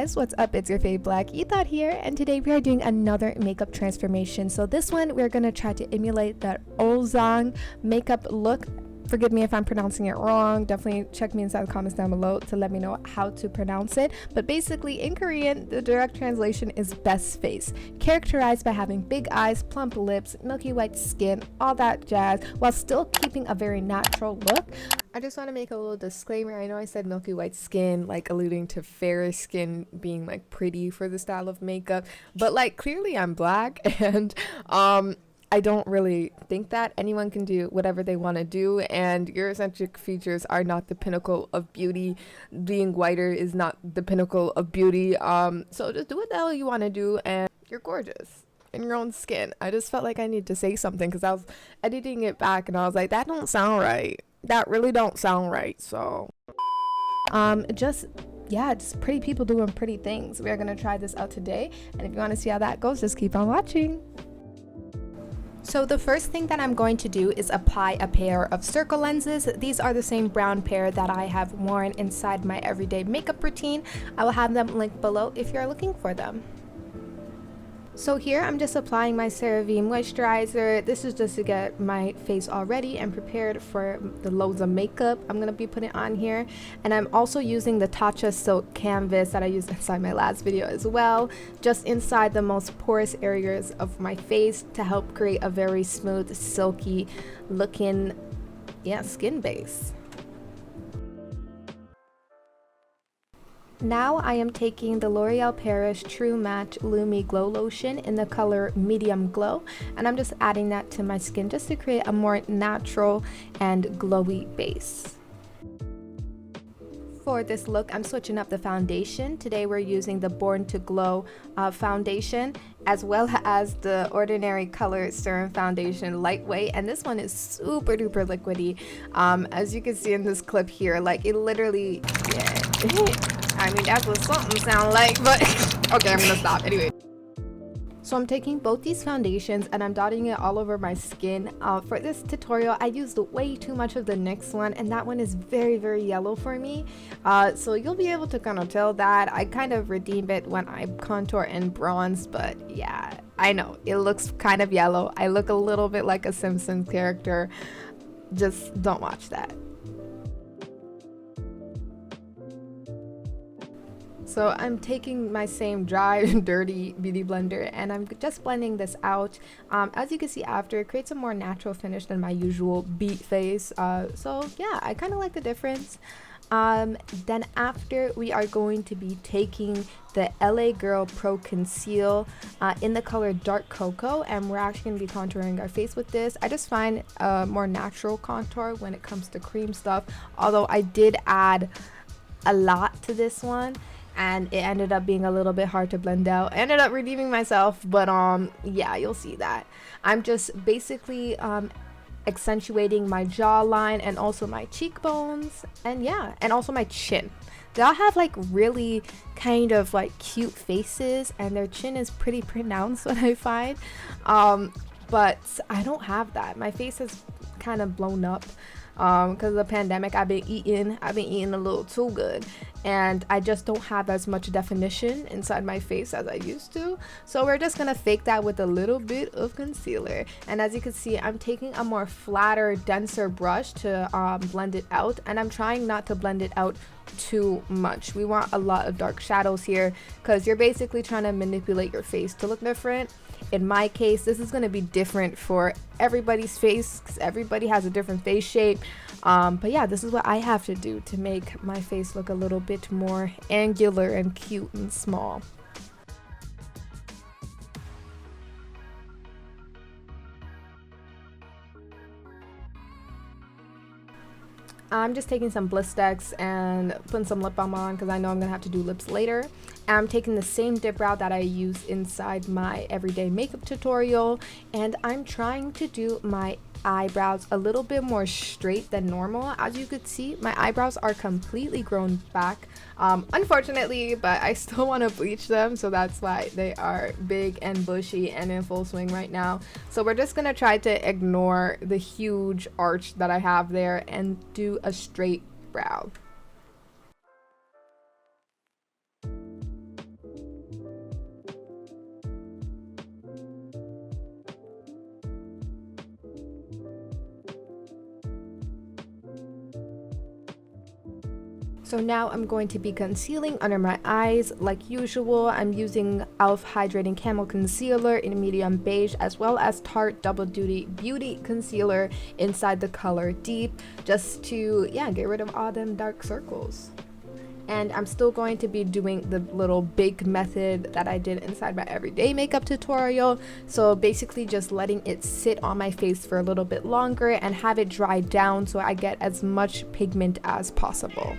guys, what's up? It's your fave Black Ethot here, and today we are doing another makeup transformation. So this one we're gonna try to emulate that Ulzzang makeup look. Forgive me if I'm pronouncing it wrong. Definitely check me inside the comments down below to let me know how to pronounce it. But basically in Korean, the direct translation is best face, characterized by having big eyes, plump lips, milky white skin, all that jazz, while still keeping a very natural look. I just want to make a little disclaimer. I know I said milky white skin, like alluding to fair skin being like pretty for the style of makeup, but like clearly I'm black, and I don't really think that anyone can do whatever they want to do, and your eccentric features are not the pinnacle of beauty. Being whiter is not the pinnacle of beauty. So just do what the hell you want to do, and you're gorgeous in your own skin. I just felt like I need to say something because I was editing it back and I was like, that don't sound right. That really don't sound right. So just pretty people doing pretty things. We're gonna try this out today, and if you want to see how that goes, just keep on watching. So the first thing that I'm going to do is apply a pair of circle lenses. These are the same brown pair that I have worn inside my everyday makeup routine. I will have them linked below if you're looking for them. So here I'm just applying my CeraVe moisturizer. This is just to get my face all ready and prepared for the loads of makeup I'm going to be putting on here. And I'm also using the Tatcha Silk Canvas that I used inside my last video as well, just inside the most porous areas of my face to help create a very smooth, silky looking skin base. Now I am taking the L'Oreal Paris True Match Lumi Glow Lotion in the color Medium Glow, and I'm just adding that to my skin just to create a more natural and glowy base. For this look, I'm switching up the foundation. Today we're using the Born to Glow foundation, as well as the Ordinary Color Serum Foundation Lightweight, and this one is super duper liquidy. As you can see in this clip here, like it literally, I mean, that's what something sound like, but okay, I'm gonna stop anyway. So I'm taking both these foundations and I'm dotting it all over my skin. For this tutorial, I used way too much of the NYX one, and that one is very, very yellow for me. So you'll be able to kind of tell that. I kind of redeem it when I contour and bronze, but yeah, I know it looks kind of yellow. I look a little bit like a Simpsons character. Just don't watch that. So I'm taking my same dry and dirty beauty blender and I'm just blending this out. As you can see after, it creates a more natural finish than my usual beat face. So yeah, I kind of like the difference. Then after, we are going to be taking the LA Girl Pro Conceal in the color Dark Cocoa, and we're actually going to be contouring our face with this. I just find a more natural contour when it comes to cream stuff, although I did add a lot to this one and it ended up being a little bit hard to blend out. I ended up redeeming myself, but yeah, you'll see that. I'm just basically accentuating my jawline and also my cheekbones, and yeah, and also my chin. They all have like really kind of like cute faces, and their chin is pretty pronounced, what I find. But I don't have that. My face is kind of blown up because of the pandemic. I've been eating a little too good, and I just don't have as much definition inside my face as I used to. So we're just gonna fake that with a little bit of concealer, and as you can see, I'm taking a more flatter, denser brush to blend it out, and I'm trying not to blend it out too much. We want a lot of dark shadows here because you're basically trying to manipulate your face to look different. In my case, this is going to be different for everybody's face because everybody has a different face shape. But yeah, this is what I have to do to make my face look a little bit more angular and cute and small. I'm just taking some Blistex and putting some lip balm on because I know I'm gonna have to do lips later. And I'm taking the same dip brow that I use inside my everyday makeup tutorial, and I'm trying to do my eyebrows a little bit more straight than normal. As you could see, my eyebrows are completely grown back, unfortunately, but I still want to bleach them, so that's why they are big and bushy and in full swing right now. So we're just gonna try to ignore the huge arch that I have there and do a straight brow. So now I'm going to be concealing under my eyes like usual. I'm using e.l.f. Hydrating Camel Concealer in medium beige, as well as Tarte Double Duty Beauty Concealer inside the color Deep, just to, yeah, get rid of all them dark circles. And I'm still going to be doing the little big method that I did inside my everyday makeup tutorial. So basically just letting it sit on my face for a little bit longer and have it dry down so I get as much pigment as possible.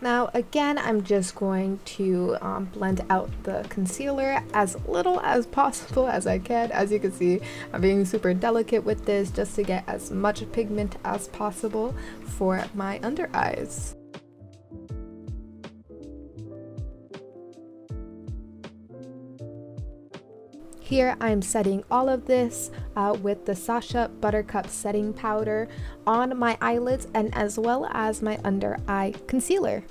Now again, I'm just going to blend out the concealer as little as possible as I can. As you can see, I'm being super delicate with this just to get as much pigment as possible for my under eyes. Here I'm setting all of this with the Sacha Buttercup setting powder on my eyelids and as well as my under eye concealer.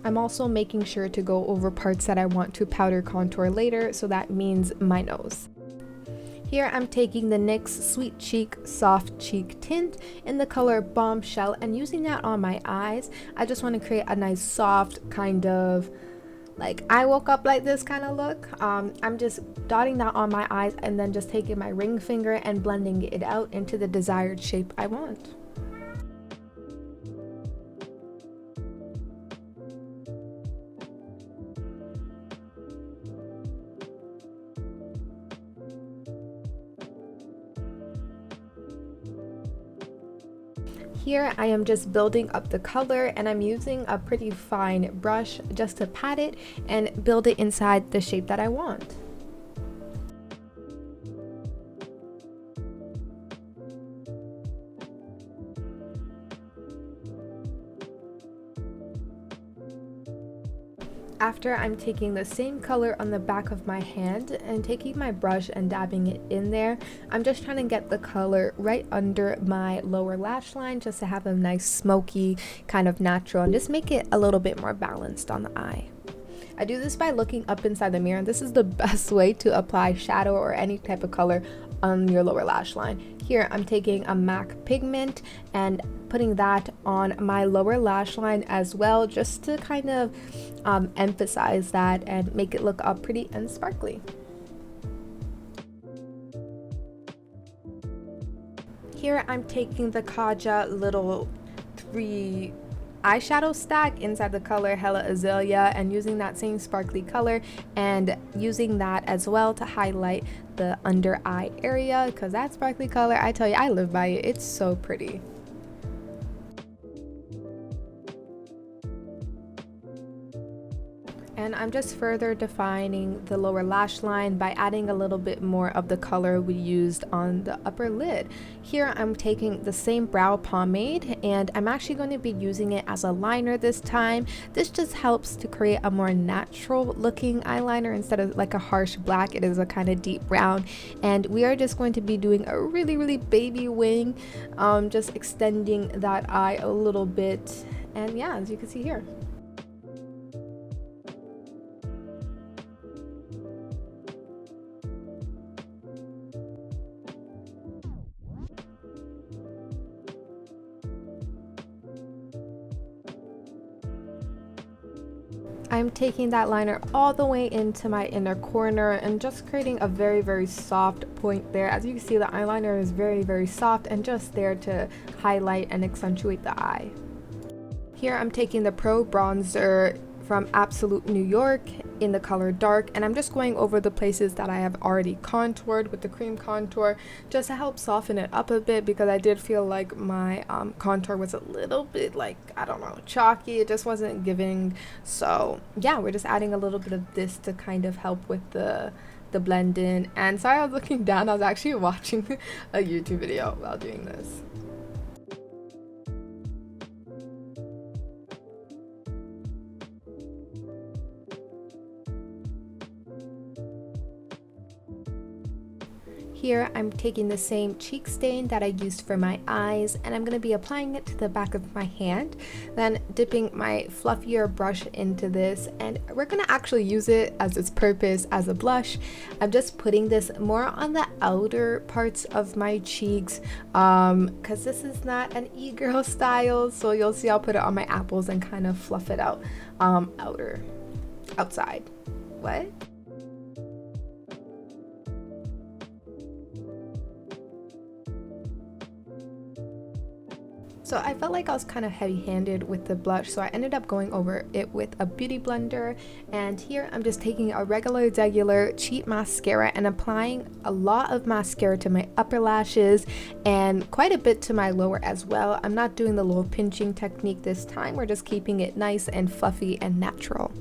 I'm also making sure to go over parts that I want to powder contour later, so that means my nose. Here I'm taking the NYX Sweet Cheek Soft Cheek Tint in the color Bombshell and using that on my eyes. I just want to create a nice soft kind of like I woke up like this kind of look. I'm just dotting that on my eyes and then just taking my ring finger and blending it out into the desired shape I want. Here I am just building up the color and I'm using a pretty fine brush just to pat it and build it inside the shape that I want. After, I'm taking the same color on the back of my hand and taking my brush and dabbing it in there. I'm just trying to get the color right under my lower lash line just to have a nice smoky kind of natural and just make it a little bit more balanced on the eye. I do this by looking up inside the mirror, and this is the best way to apply shadow or any type of color on your lower lash line. Here I'm taking a MAC pigment and putting that on my lower lash line as well, just to kind of emphasize that and make it look pretty and sparkly. Here I'm taking the Kaja little 3 eyeshadow stack inside the color Hella Azalea and using that same sparkly color and using that as well to highlight the under eye area, because that sparkly color, I tell you, I live by it. It's so pretty. And I'm just further defining the lower lash line by adding a little bit more of the color we used on the upper lid. Here I'm taking the same brow pomade and I'm actually going to be using it as a liner this time. This just helps to create a more natural looking eyeliner instead of like a harsh black. It is a kind of deep brown, and we are just going to be doing a really baby wing, just extending that eye a little bit. And yeah, as you can see here. I'm taking that liner all the way into my inner corner and just creating a very soft point there. As you can see, the eyeliner is very soft and just there to highlight and accentuate the eye. Here I'm taking the Pro Bronzer from Absolute New York in the color Dark, and I'm just going over the places that I have already contoured with the cream contour just to help soften it up a bit, because I did feel like my contour was a little bit like, I don't know, chalky. It just wasn't giving. So yeah, we're just adding a little bit of this to kind of help with the blend in. And sorry, I was looking down. I was actually watching a YouTube video while doing this. Here I'm taking the same cheek stain that I used for my eyes, and I'm going to be applying it to the back of my hand, then dipping my fluffier brush into this, and we're going to actually use it as its purpose as a blush. I'm just putting this more on the outer parts of my cheeks because this is not an e-girl style, so you'll see I'll put it on my apples and kind of fluff it out outside. What? So I felt like I was kind of heavy-handed with the blush, so I ended up going over it with a beauty blender. And here I'm just taking a regular cheap mascara and applying a lot of mascara to my upper lashes and quite a bit to my lower as well. I'm not doing the little pinching technique this time. We're just keeping it nice and fluffy and natural.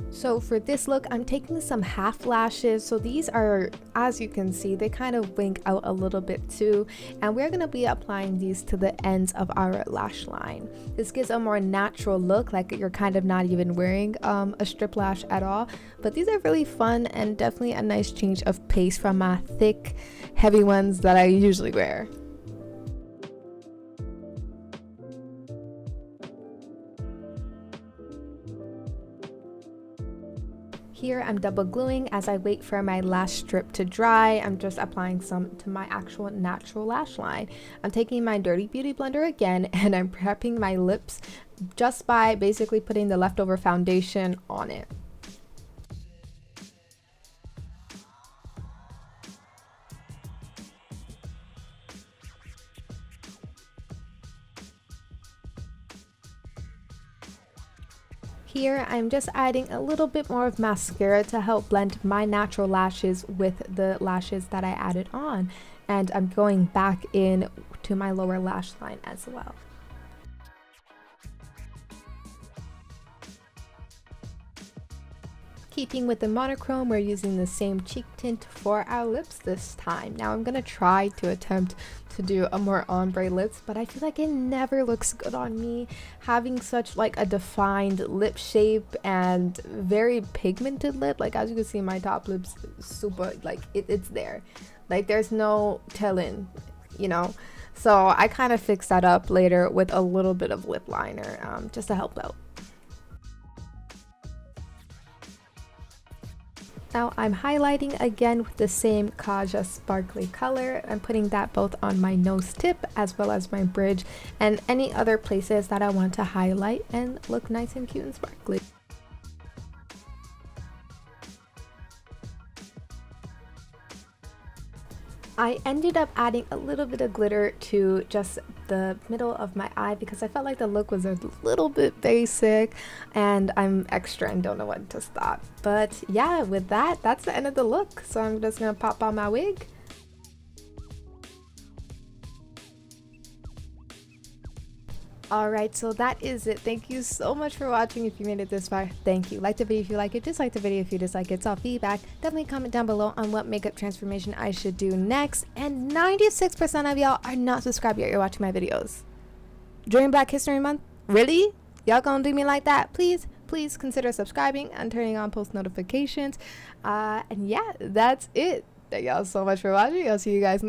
So for this look, I'm taking some half lashes. So these are, as you can see, they kind of wink out a little bit too. And we're going to be applying these to the ends of our lash line. This gives a more natural look, like you're kind of not even wearing a strip lash at all. But these are really fun and definitely a nice change of pace from my thick, heavy ones that I usually wear. Here I'm double gluing as I wait for my lash strip to dry. I'm just applying some to my actual natural lash line. I'm taking my dirty beauty blender again and I'm prepping my lips just by basically putting the leftover foundation on it. Here I'm just adding a little bit more of mascara to help blend my natural lashes with the lashes that I added on, and I'm going back in to my lower lash line as well. Keeping with the monochrome, we're using the same cheek tint for our lips this time. Now I'm gonna try to attempt to do a more ombre lips, but I feel like it never looks good on me. Having such like a defined lip shape and very pigmented lip, like as you can see, my top lip's super, like it's there. Like there's no telling, you know? So I kind of fix that up later with a little bit of lip liner just to help out. Now I'm highlighting again with the same Kaja sparkly color. I'm putting that both on my nose tip as well as my bridge and any other places that I want to highlight and look nice and cute and sparkly. I ended up adding a little bit of glitter to just the middle of my eye because I felt like the look was a little bit basic and I'm extra and don't know when to stop. But yeah, with that, that's the end of the look. So I'm just gonna pop on my wig. Alright, so that is it. Thank you so much for watching. If you made it this far, thank you. Like the video if you like it, dislike the video if you dislike it. It's all feedback. Definitely comment down below on what makeup transformation I should do next. And 96% of y'all are not subscribed yet. You're watching my videos during Black History Month. Really? Y'all gonna do me like that? Please consider subscribing and turning on post notifications. And yeah, that's it. Thank y'all so much for watching. I'll see you guys